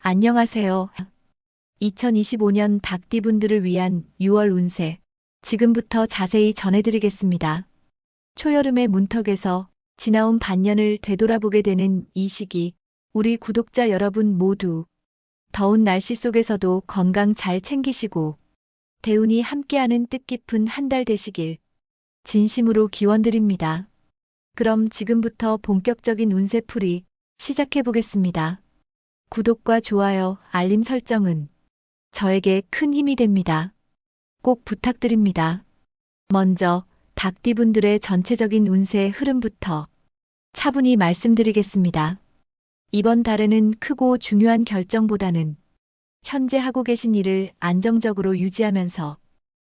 안녕하세요. 2025년 닭띠분들을 위한 6월 운세. 지금부터 자세히 전해드리겠습니다. 초여름의 문턱에서 지나온 반년을 되돌아보게 되는 이 시기, 우리 구독자 여러분 모두 더운 날씨 속에서도 건강 잘 챙기시고 대운이 함께하는 뜻깊은 한 달 되시길 진심으로 기원드립니다. 그럼 지금부터 본격적인 운세풀이 시작해 보겠습니다. 구독과 좋아요, 알림 설정은 저에게 큰 힘이 됩니다. 꼭 부탁드립니다. 먼저 닭띠분들의 전체적인 운세 흐름부터 차분히 말씀드리겠습니다. 이번 달에는 크고 중요한 결정보다는 현재 하고 계신 일을 안정적으로 유지하면서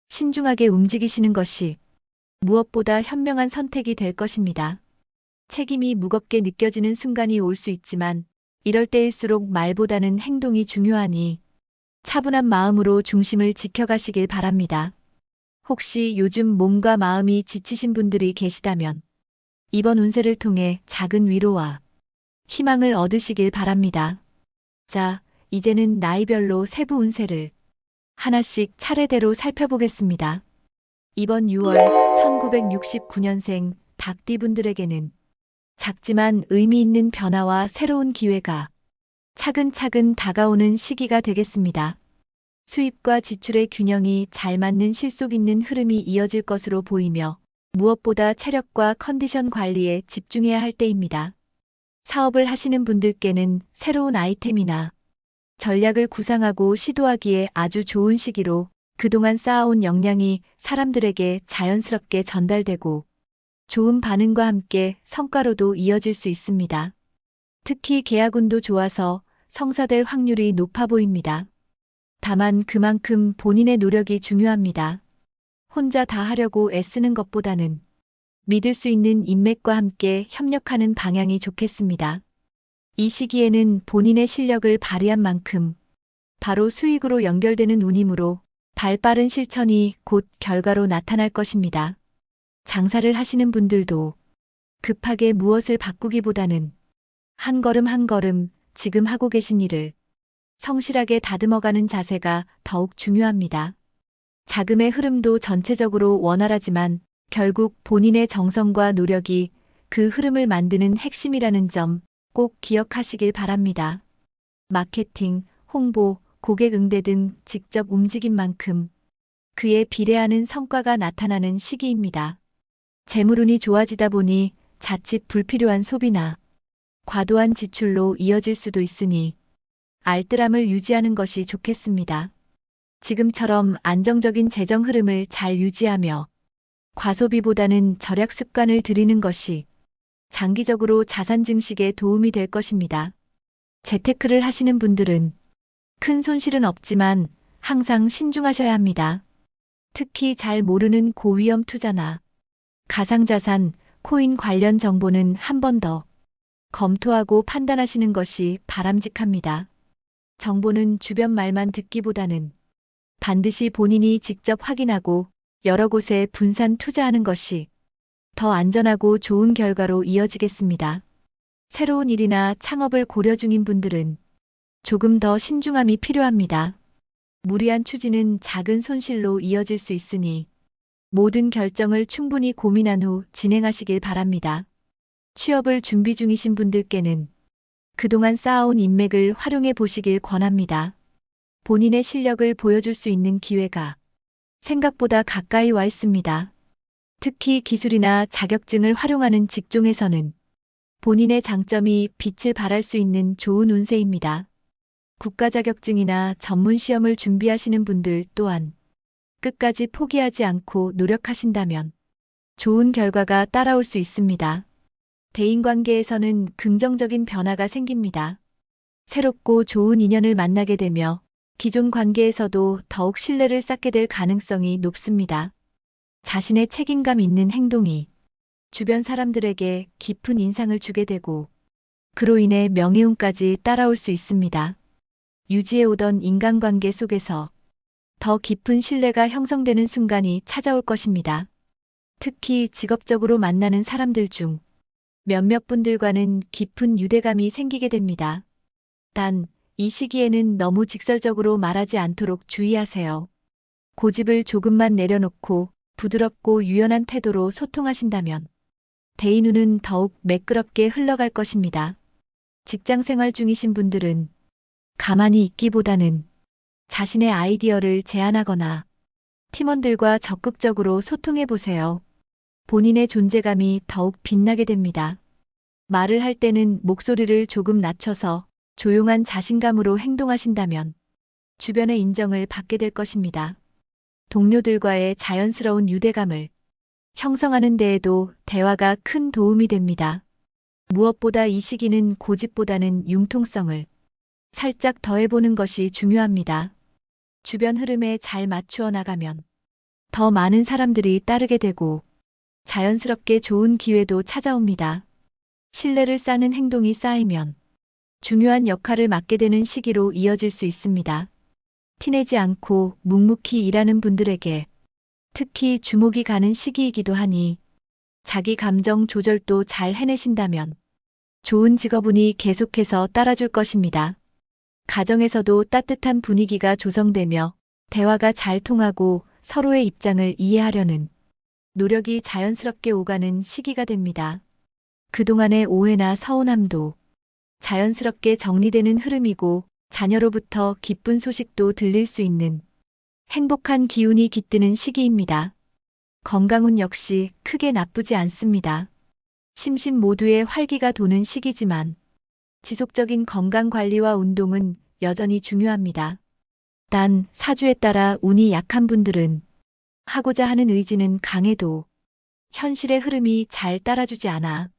신중하게 움직이시는 것이 무엇보다 현명한 선택이 될 것입니다. 책임이 무겁게 느껴지는 순간이 올 수 있지만 이럴 때일수록 말보다는 행동이 중요하니 차분한 마음으로 중심을 지켜가시길 바랍니다. 혹시 요즘 몸과 마음이 지치신 분들이 계시다면 이번 운세를 통해 작은 위로와 희망을 얻으시길 바랍니다. 자, 이제는 나이별로 세부 운세를 하나씩 차례대로 살펴보겠습니다. 이번 6월 1969년생 닭띠분들에게는 작지만 의미 있는 변화와 새로운 기회가 차근차근 다가오는 시기가 되겠습니다. 수입과 지출의 균형이 잘 맞는 실속 있는 흐름이 이어질 것으로 보이며 무엇보다 체력과 컨디션 관리에 집중해야 할 때입니다. 사업을 하시는 분들께는 새로운 아이템이나 전략을 구상하고 시도하기에 아주 좋은 시기로 그동안 쌓아온 역량이 사람들에게 자연스럽게 전달되고 좋은 반응과 함께 성과로도 이어질 수 있습니다. 특히 계약운도 좋아서 성사될 확률이 높아 보입니다. 다만 그만큼 본인의 노력이 중요합니다. 혼자 다 하려고 애쓰는 것보다는 믿을 수 있는 인맥과 함께 협력하는 방향이 좋겠습니다. 이 시기에는 본인의 실력을 발휘한 만큼 바로 수익으로 연결되는 운이므로 발빠른 실천이 곧 결과로 나타날 것입니다. 장사를 하시는 분들도 급하게 무엇을 바꾸기보다는 한 걸음 한 걸음 지금 하고 계신 일을 성실하게 다듬어가는 자세가 더욱 중요합니다. 자금의 흐름도 전체적으로 원활하지만 결국 본인의 정성과 노력이 그 흐름을 만드는 핵심이라는 점 꼭 기억하시길 바랍니다. 마케팅, 홍보, 고객 응대 등 직접 움직인 만큼 그에 비례하는 성과가 나타나는 시기입니다. 재물운이 좋아지다 보니 자칫 불필요한 소비나 과도한 지출로 이어질 수도 있으니 알뜰함을 유지하는 것이 좋겠습니다. 지금처럼 안정적인 재정 흐름을 잘 유지하며 과소비보다는 절약 습관을 들이는 것이 장기적으로 자산 증식에 도움이 될 것입니다. 재테크를 하시는 분들은 큰 손실은 없지만 항상 신중하셔야 합니다. 특히 잘 모르는 고위험 투자나 가상자산, 코인 관련 정보는 한 번 더 검토하고 판단하시는 것이 바람직합니다. 정보는 주변 말만 듣기보다는 반드시 본인이 직접 확인하고 여러 곳에 분산 투자하는 것이 더 안전하고 좋은 결과로 이어지겠습니다. 새로운 일이나 창업을 고려 중인 분들은 조금 더 신중함이 필요합니다. 무리한 추진은 작은 손실로 이어질 수 있으니 모든 결정을 충분히 고민한 후 진행하시길 바랍니다. 취업을 준비 중이신 분들께는 그동안 쌓아온 인맥을 활용해 보시길 권합니다. 본인의 실력을 보여줄 수 있는 기회가 생각보다 가까이 와 있습니다. 특히 기술이나 자격증을 활용하는 직종에서는 본인의 장점이 빛을 발할 수 있는 좋은 운세입니다. 국가 자격증이나 전문 시험을 준비하시는 분들 또한 끝까지 포기하지 않고 노력하신다면 좋은 결과가 따라올 수 있습니다. 대인관계에서는 긍정적인 변화가 생깁니다. 새롭고 좋은 인연을 만나게 되며 기존 관계에서도 더욱 신뢰를 쌓게 될 가능성이 높습니다. 자신의 책임감 있는 행동이 주변 사람들에게 깊은 인상을 주게 되고 그로 인해 명예운까지 따라올 수 있습니다. 유지해오던 인간관계 속에서 더 깊은 신뢰가 형성되는 순간이 찾아올 것입니다. 특히 직업적으로 만나는 사람들 중 몇몇 분들과는 깊은 유대감이 생기게 됩니다. 단, 이 시기에는 너무 직설적으로 말하지 않도록 주의하세요. 고집을 조금만 내려놓고 부드럽고 유연한 태도로 소통하신다면 대의 눈은 더욱 매끄럽게 흘러갈 것입니다. 직장 생활 중이신 분들은 가만히 있기보다는 자신의 아이디어를 제안하거나 팀원들과 적극적으로 소통해 보세요. 본인의 존재감이 더욱 빛나게 됩니다. 말을 할 때는 목소리를 조금 낮춰서 조용한 자신감으로 행동하신다면 주변의 인정을 받게 될 것입니다. 동료들과의 자연스러운 유대감을 형성하는 데에도 대화가 큰 도움이 됩니다. 무엇보다 이 시기는 고집보다는 융통성을 살짝 더해보는 것이 중요합니다. 주변 흐름에 잘 맞추어 나가면 더 많은 사람들이 따르게 되고 자연스럽게 좋은 기회도 찾아옵니다. 신뢰를 쌓는 행동이 쌓이면 중요한 역할을 맡게 되는 시기로 이어질 수 있습니다. 티내지 않고 묵묵히 일하는 분들에게 특히 주목이 가는 시기이기도 하니 자기 감정 조절도 잘 해내신다면 좋은 직업운이 계속해서 따라줄 것입니다. 가정에서도 따뜻한 분위기가 조성되며 대화가 잘 통하고 서로의 입장을 이해하려는 노력이 자연스럽게 오가는 시기가 됩니다. 그동안의 오해나 서운함도 자연스럽게 정리되는 흐름이고 자녀로부터 기쁜 소식도 들릴 수 있는 행복한 기운이 깃드는 시기입니다. 건강운 역시 크게 나쁘지 않습니다. 심신 모두의 활기가 도는 시기지만 지속적인 건강 관리와 운동은 여전히 중요합니다. 단 사주에 따라 운이 약한 분들은 하고자 하는 의지는 강해도 현실의 흐름이 잘 따라주지 않아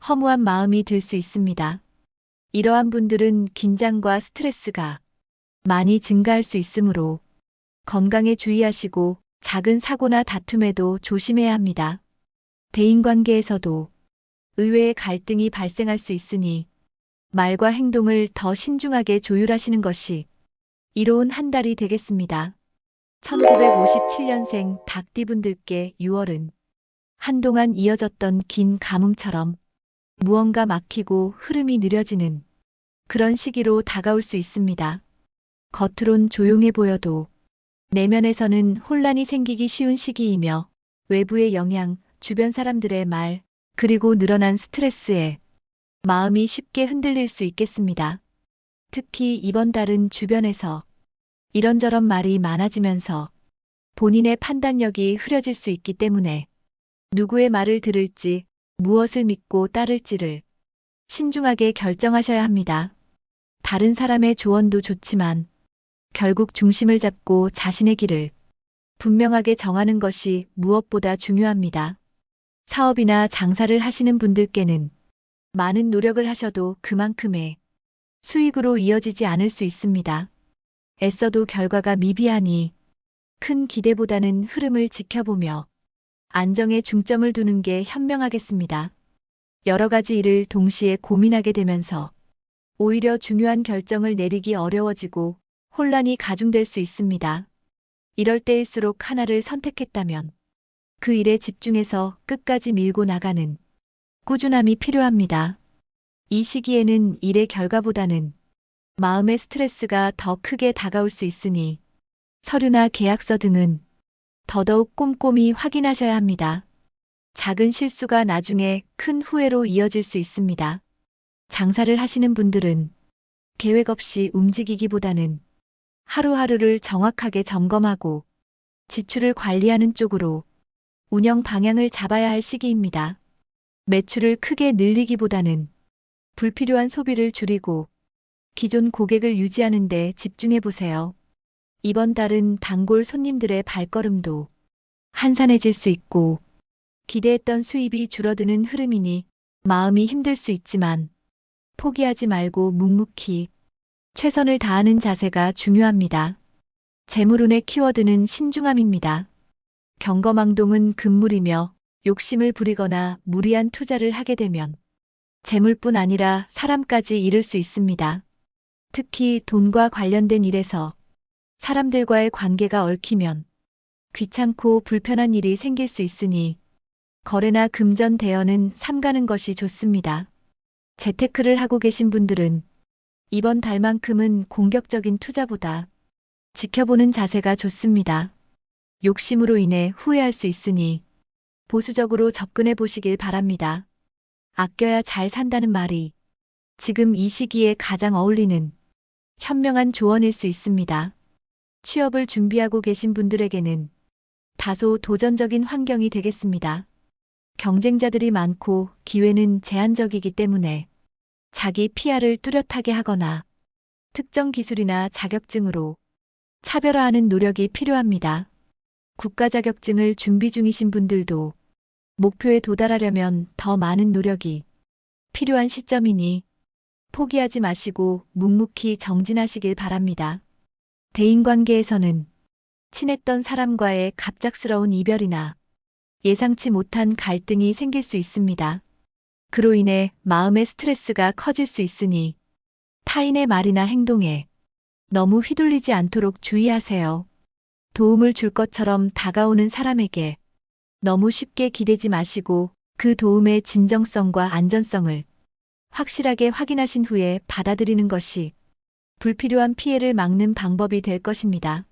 허무한 마음이 들 수 있습니다. 이러한 분들은 긴장과 스트레스가 많이 증가할 수 있으므로 건강에 주의하시고 작은 사고나 다툼에도 조심해야 합니다. 대인관계에서도 의외의 갈등이 발생할 수 있으니 말과 행동을 더 신중하게 조율하시는 것이 이로운 한 달이 되겠습니다. 1957년생 닭띠분들께 6월은 한동안 이어졌던 긴 가뭄처럼 무언가 막히고 흐름이 느려지는 그런 시기로 다가올 수 있습니다. 겉으론 조용해 보여도 내면에서는 혼란이 생기기 쉬운 시기이며 외부의 영향, 주변 사람들의 말, 그리고 늘어난 스트레스에 마음이 쉽게 흔들릴 수 있겠습니다. 특히 이번 달은 주변에서 이런저런 말이 많아지면서 본인의 판단력이 흐려질 수 있기 때문에 누구의 말을 들을지, 무엇을 믿고 따를지를 신중하게 결정하셔야 합니다. 다른 사람의 조언도 좋지만 결국 중심을 잡고 자신의 길을 분명하게 정하는 것이 무엇보다 중요합니다. 사업이나 장사를 하시는 분들께는 많은 노력을 하셔도 그만큼의 수익으로 이어지지 않을 수 있습니다. 애써도 결과가 미비하니 큰 기대보다는 흐름을 지켜보며 안정에 중점을 두는 게 현명하겠습니다. 여러 가지 일을 동시에 고민하게 되면서 오히려 중요한 결정을 내리기 어려워지고 혼란이 가중될 수 있습니다. 이럴 때일수록 하나를 선택했다면 그 일에 집중해서 끝까지 밀고 나가는 꾸준함이 필요합니다. 이 시기에는 일의 결과보다는 마음의 스트레스가 더 크게 다가올 수 있으니 서류나 계약서 등은 더더욱 꼼꼼히 확인하셔야 합니다. 작은 실수가 나중에 큰 후회로 이어질 수 있습니다. 장사를 하시는 분들은 계획 없이 움직이기보다는 하루하루를 정확하게 점검하고 지출을 관리하는 쪽으로 운영 방향을 잡아야 할 시기입니다. 매출을 크게 늘리기보다는 불필요한 소비를 줄이고 기존 고객을 유지하는 데 집중해 보세요. 이번 달은 단골 손님들의 발걸음도 한산해질 수 있고 기대했던 수입이 줄어드는 흐름이니 마음이 힘들 수 있지만 포기하지 말고 묵묵히 최선을 다하는 자세가 중요합니다. 재물운의 키워드는 신중함입니다. 경거망동은 금물이며 욕심을 부리거나 무리한 투자를 하게 되면 재물뿐 아니라 사람까지 잃을 수 있습니다. 특히 돈과 관련된 일에서 사람들과의 관계가 얽히면 귀찮고 불편한 일이 생길 수 있으니 거래나 금전 대여는 삼가는 것이 좋습니다. 재테크를 하고 계신 분들은 이번 달만큼은 공격적인 투자보다 지켜보는 자세가 좋습니다. 욕심으로 인해 후회할 수 있으니 보수적으로 접근해 보시길 바랍니다. 아껴야 잘 산다는 말이 지금 이 시기에 가장 어울리는 현명한 조언일 수 있습니다. 취업을 준비하고 계신 분들에게는 다소 도전적인 환경이 되겠습니다. 경쟁자들이 많고 기회는 제한적이기 때문에 자기 PR을 뚜렷하게 하거나 특정 기술이나 자격증으로 차별화하는 노력이 필요합니다. 국가 자격증을 준비 중이신 분들도 목표에 도달하려면 더 많은 노력이 필요한 시점이니 포기하지 마시고 묵묵히 정진하시길 바랍니다. 대인관계에서는 친했던 사람과의 갑작스러운 이별이나 예상치 못한 갈등이 생길 수 있습니다. 그로 인해 마음의 스트레스가 커질 수 있으니 타인의 말이나 행동에 너무 휘둘리지 않도록 주의하세요. 도움을 줄 것처럼 다가오는 사람에게 너무 쉽게 기대지 마시고 그 도움의 진정성과 안전성을 확실하게 확인하신 후에 받아들이는 것이 불필요한 피해를 막는 방법이 될 것입니다.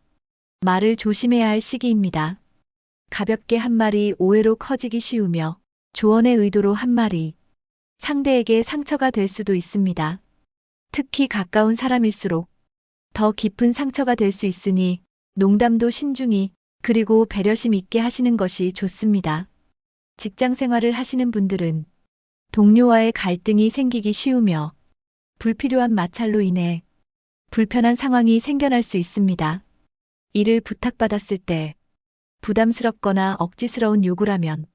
말을 조심해야 할 시기입니다. 가볍게 한 말이 오해로 커지기 쉬우며 조언의 의도로 한 말이 상대에게 상처가 될 수도 있습니다. 특히 가까운 사람일수록 더 깊은 상처가 될 수 있으니 농담도 신중히 그리고 배려심 있게 하시는 것이 좋습니다. 직장 생활을 하시는 분들은 동료와의 갈등이 생기기 쉬우며 불필요한 마찰로 인해 불편한 상황이 생겨날 수 있습니다. 일을 부탁받았을 때 부담스럽거나 억지스러운 요구라면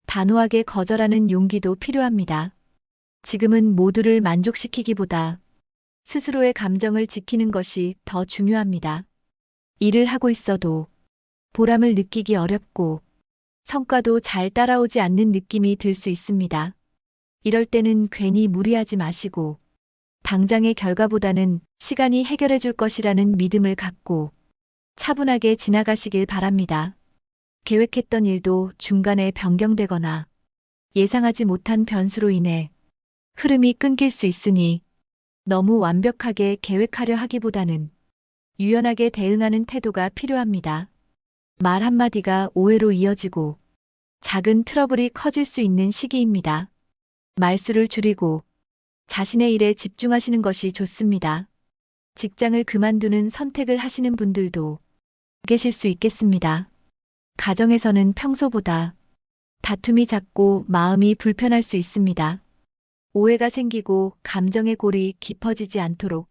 단호하게 거절하는 용기도 필요합니다. 지금은 모두를 만족시키기보다 스스로의 감정을 지키는 것이 더 중요합니다. 일을 하고 있어도 보람을 느끼기 어렵고 성과도 잘 따라오지 않는 느낌이 들 수 있습니다. 이럴 때는 괜히 무리하지 마시고 당장의 결과보다는 시간이 해결해 줄 것이라는 믿음을 갖고 차분하게 지나가시길 바랍니다. 계획했던 일도 중간에 변경되거나 예상하지 못한 변수로 인해 흐름이 끊길 수 있으니 너무 완벽하게 계획하려 하기보다는 유연하게 대응하는 태도가 필요합니다. 말 한마디가 오해로 이어지고 작은 트러블이 커질 수 있는 시기입니다. 말수를 줄이고 자신의 일에 집중하시는 것이 좋습니다. 직장을 그만두는 선택을 하시는 분들도 계실 수 있겠습니다. 가정에서는 평소보다 다툼이 잦고 마음이 불편할 수 있습니다. 오해가 생기고 감정의 골이 깊어지지 않도록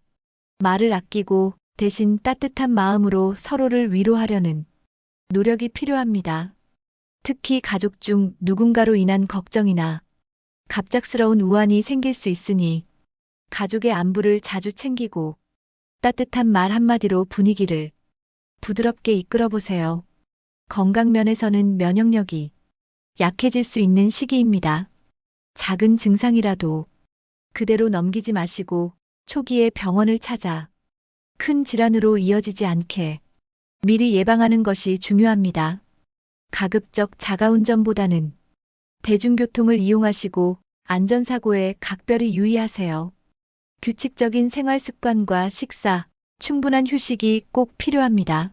말을 아끼고 대신 따뜻한 마음으로 서로를 위로하려는 노력이 필요합니다. 특히 가족 중 누군가로 인한 걱정이나 갑작스러운 우환이 생길 수 있으니 가족의 안부를 자주 챙기고 따뜻한 말 한마디로 분위기를 부드럽게 이끌어 보세요. 건강 면에서는 면역력이 약해질 수 있는 시기입니다. 작은 증상이라도 그대로 넘기지 마시고 초기에 병원을 찾아 큰 질환으로 이어지지 않게 미리 예방하는 것이 중요합니다. 가급적 자가운전보다는 대중교통을 이용하시고 안전사고에 각별히 유의하세요. 규칙적인 생활 습관과 식사, 충분한 휴식이 꼭 필요합니다.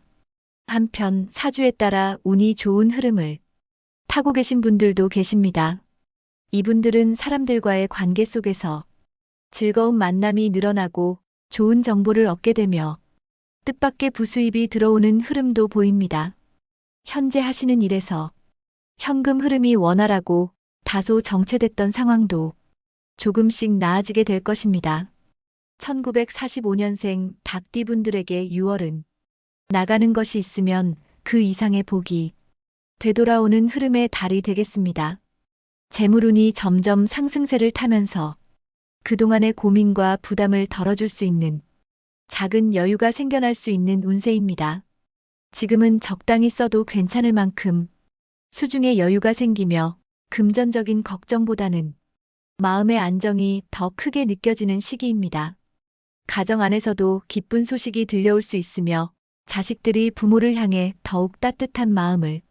한편 사주에 따라 운이 좋은 흐름을 타고 계신 분들도 계십니다. 이분들은 사람들과의 관계 속에서 즐거운 만남이 늘어나고 좋은 정보를 얻게 되며 뜻밖의 부수입이 들어오는 흐름도 보입니다. 현재 하시는 일에서 현금 흐름이 원활하고 다소 정체됐던 상황도 조금씩 나아지게 될 것입니다. 1945년생 닭띠분들에게 6월은 나가는 것이 있으면 그 이상의 복이 되돌아오는 흐름의 달이 되겠습니다. 재물운이 점점 상승세를 타면서 그동안의 고민과 부담을 덜어줄 수 있는 작은 여유가 생겨날 수 있는 운세입니다. 지금은 적당히 써도 괜찮을 만큼 수중에 여유가 생기며 금전적인 걱정보다는 마음의 안정이 더 크게 느껴지는 시기입니다. 가정 안에서도 기쁜 소식이 들려올 수 있으며 자식들이 부모를 향해 더욱 따뜻한 마음을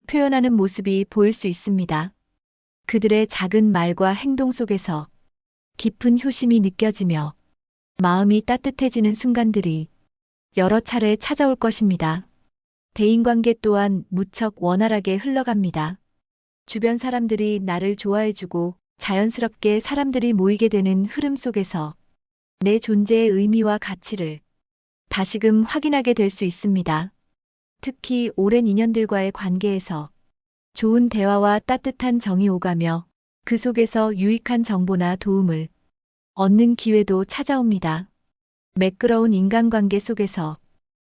표현하는 모습이 보일 수 있습니다. 그들의 작은 말과 행동 속에서 깊은 효심이 느껴지며 마음이 따뜻해지는 순간들이 여러 차례 찾아올 것입니다. 대인관계 또한 무척 원활하게 흘러갑니다. 주변 사람들이 나를 좋아해주고 자연스럽게 사람들이 모이게 되는 흐름 속에서 내 존재의 의미와 가치를 다시금 확인하게 될 수 있습니다. 특히 오랜 인연들과의 관계에서 좋은 대화와 따뜻한 정이 오가며 그 속에서 유익한 정보나 도움을 얻는 기회도 찾아옵니다. 매끄러운 인간관계 속에서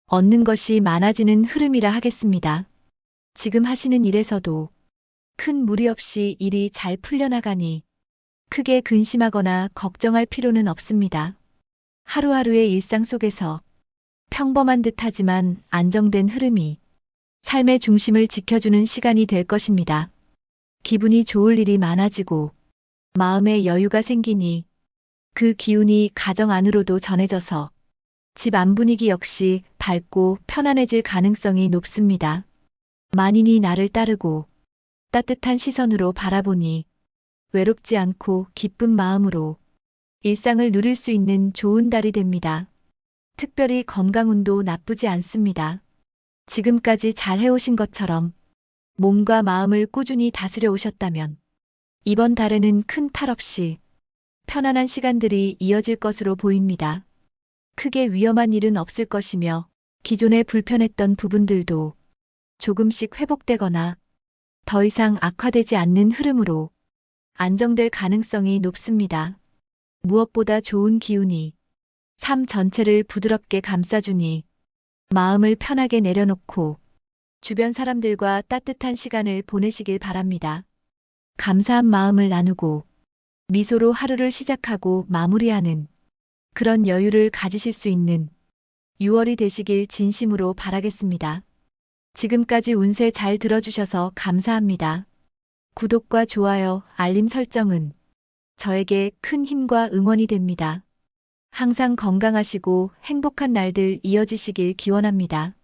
얻는 것이 많아지는 흐름이라 하겠습니다. 지금 하시는 일에서도 큰 무리 없이 일이 잘 풀려나가니 크게 근심하거나 걱정할 필요는 없습니다. 하루하루의 일상 속에서 평범한 듯하지만 안정된 흐름이 삶의 중심을 지켜주는 시간이 될 것입니다. 기분이 좋을 일이 많아지고 마음에 여유가 생기니 그 기운이 가정 안으로도 전해져서 집 안 분위기 역시 밝고 편안해질 가능성이 높습니다. 만인이 나를 따르고 따뜻한 시선으로 바라보니 외롭지 않고 기쁜 마음으로 일상을 누릴 수 있는 좋은 달이 됩니다. 특별히 건강운도 나쁘지 않습니다. 지금까지 잘 해오신 것처럼 몸과 마음을 꾸준히 다스려 오셨다면 이번 달에는 큰 탈 없이 편안한 시간들이 이어질 것으로 보입니다. 크게 위험한 일은 없을 것이며 기존에 불편했던 부분들도 조금씩 회복되거나 더 이상 악화되지 않는 흐름으로 안정될 가능성이 높습니다. 무엇보다 좋은 기운이 삶 전체를 부드럽게 감싸주니 마음을 편하게 내려놓고 주변 사람들과 따뜻한 시간을 보내시길 바랍니다. 감사한 마음을 나누고 미소로 하루를 시작하고 마무리하는 그런 여유를 가지실 수 있는 6월이 되시길 진심으로 바라겠습니다. 지금까지 운세 잘 들어주셔서 감사합니다. 구독과 좋아요, 알림 설정은 저에게 큰 힘과 응원이 됩니다. 항상 건강하시고 행복한 날들 이어지시길 기원합니다.